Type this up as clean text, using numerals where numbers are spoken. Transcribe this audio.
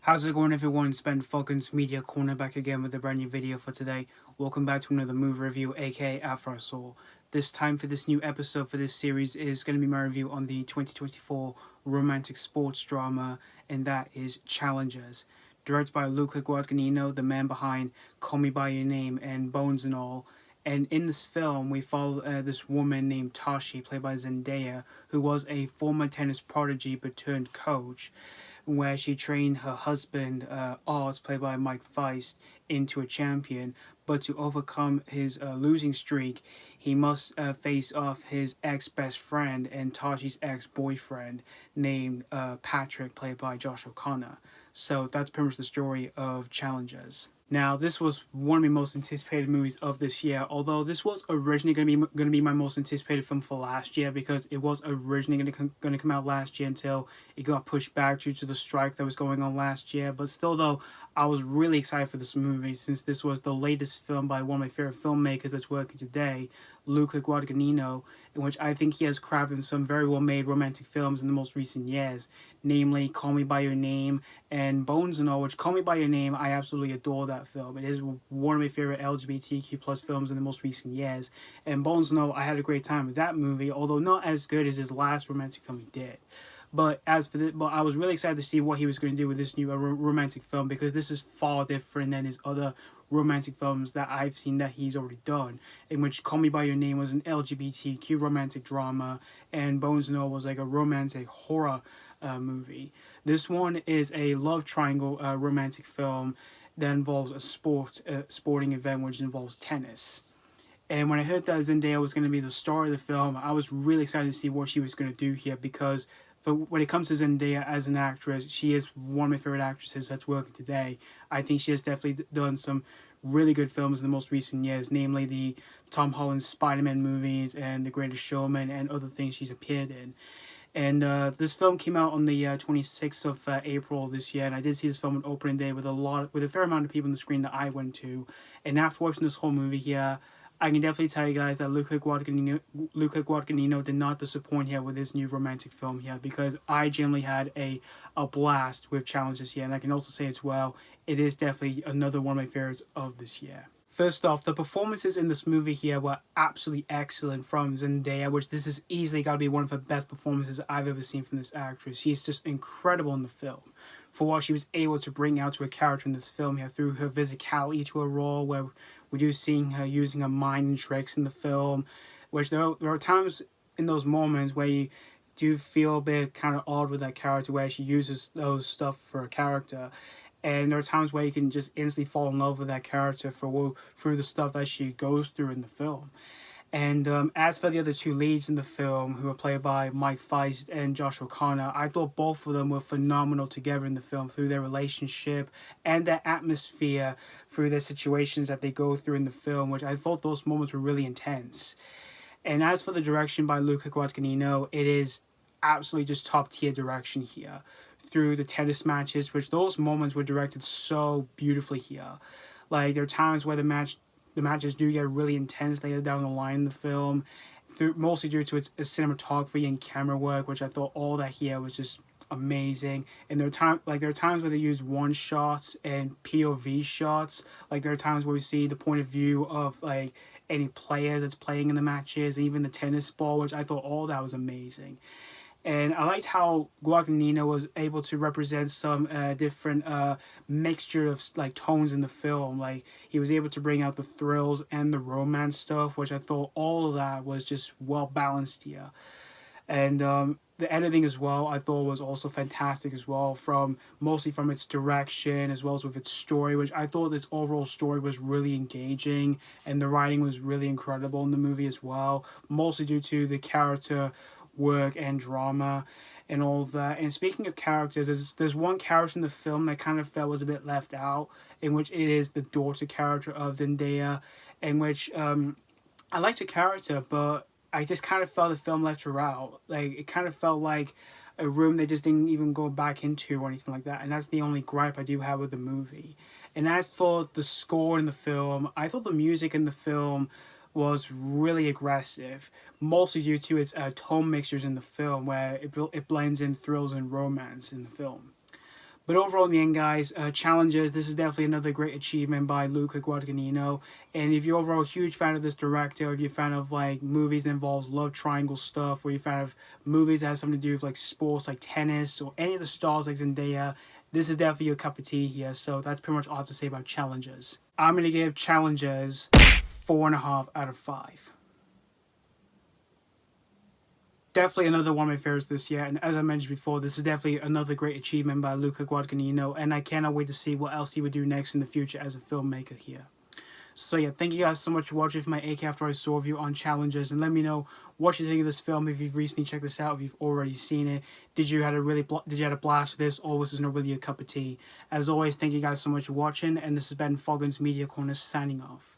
How's it going, everyone? It's Ben Falcons Media Corner back again with a brand new video for today. Welcome back to another movie review, aka After I Saw. This time for this new episode for this series is going to be my review on the 2024 romantic sports drama, and that is Challengers. Directed by Luca Guadagnino, the man behind Call Me By Your Name and Bones and All. And in this film, we follow this woman named Tashi, played by Zendaya, who was a former tennis prodigy but turned coach, where she trained her husband, Oz, played by Mike Faist, into a champion. But to overcome his losing streak, he must face off his ex-best friend and Tashi's ex-boyfriend named Patrick, played by Josh O'Connor. So that's pretty much the story of Challengers. Now, this was one of my most anticipated movies of this year, although this was originally going to be my most anticipated film for last year, because it was originally going to come out last year until it got pushed back due to the strike that was going on last year. But still, though, I was really excited for this movie, since this was the latest film by one of my favorite filmmakers that's working today, Luca Guadagnino, in which I think he has crafted some very well-made romantic films in the most recent years, namely Call Me By Your Name and Bones and All, which Call Me By Your Name, I absolutely adore that film. It is one of my favorite LGBTQ plus films in the most recent years. And Bones and All, I had a great time with that movie, although not as good as his last romantic film he did. But I was really excited to see what he was going to do with this new romantic film, because this is far different than his other romantic films that I've seen that he's already done, in which Call Me By Your Name was an LGBTQ romantic drama and Bones and All was like a romantic horror movie. This one is a love triangle romantic film that involves a sporting event which involves tennis. And when I heard that Zendaya was going to be the star of the film, I was really excited to see what she was going to do here, because when it comes to Zendaya as an actress, she is one of my favorite actresses that's working today. I think she has definitely done some really good films in the most recent years, namely the Tom Holland Spider-Man movies and The Greatest Showman and other things she's appeared in. And this film came out on the 26th of April this year, and I did see this film on opening day with a fair amount of people on the screen that I went to. And after watching this whole movie here, I can definitely tell you guys that Luca Guadagnino did not disappoint here with his new romantic film here, because I generally had a blast with Challengers here, and I can also say as well, it is definitely another one of my favorites of this year. First off, the performances in this movie here were absolutely excellent from Zendaya, which this is easily got to be one of the best performances I've ever seen from this actress. She is just incredible in the film for what she was able to bring out to a character in this film here through her physicality to a role, where we do seeing her using her mind and tricks in the film, which there are times in those moments where you do feel a bit kind of odd with that character, where she uses those stuff for a character. And there are times where you can just instantly fall in love with that character through the stuff that she goes through in the film. And as for the other two leads in the film, who are played by Mike Faist and Josh O'Connor, I thought both of them were phenomenal together in the film through their relationship and their atmosphere, through their situations that they go through in the film, which I thought those moments were really intense. And as for the direction by Luca Guadagnino, it is absolutely just top tier direction here. Through the tennis matches, which those moments were directed so beautifully here. Like, there are times where the matches do get really intense later down the line in the film, mostly due to its cinematography and camera work, which I thought all that here was just amazing. And there are times where they use one shots and POV shots. Like, there are times where we see the point of view of like any player that's playing in the matches, and even the tennis ball, which I thought all that was amazing. And I liked how Guadagnino was able to represent some different mixture of like tones in the film. Like, he was able to bring out the thrills and the romance stuff, which I thought all of that was just well balanced here. And the editing as well, I thought was also fantastic as well, mostly from its direction as well as with its story, which I thought its overall story was really engaging, and the writing was really incredible in the movie as well, mostly due to the character work and drama and all that. And speaking of characters, there's one character in the film that kind of felt was a bit left out, in which it is the daughter character of Zendaya, in which I liked her character, but I just kind of felt the film left her out. Like, it kind of felt like a room they just didn't even go back into or anything like that, and that's the only gripe I do have with the movie. And as for the score in the film, I thought the music in the film was really aggressive, mostly due to its tone mixtures in the film, where it blends in thrills and romance in the film. But overall, in the end, guys, challenges. This is definitely another great achievement by Luca Guadagnino. And if you're overall a huge fan of this director, if you're a fan of like movies that involves love triangle stuff, or you're a fan of movies that has something to do with like sports, like tennis, or any of the stars like Zendaya, this is definitely your cup of tea here. So that's pretty much all I have to say about challenges. I'm gonna give challenges 4.5 out of 5. Definitely another one of my favorites this year, and as I mentioned before, this is definitely another great achievement by Luca Guadagnino, and I cannot wait to see what else he would do next in the future as a filmmaker here. So yeah, thank you guys so much for watching for my AK After I Saw review on challenges, and let me know what you think of this film. If you've recently checked this out, if you've already seen it, did you had a blast with this, or was this not really a cup of tea? As always, thank you guys so much for watching, and this has been Foggins Media Corner signing off.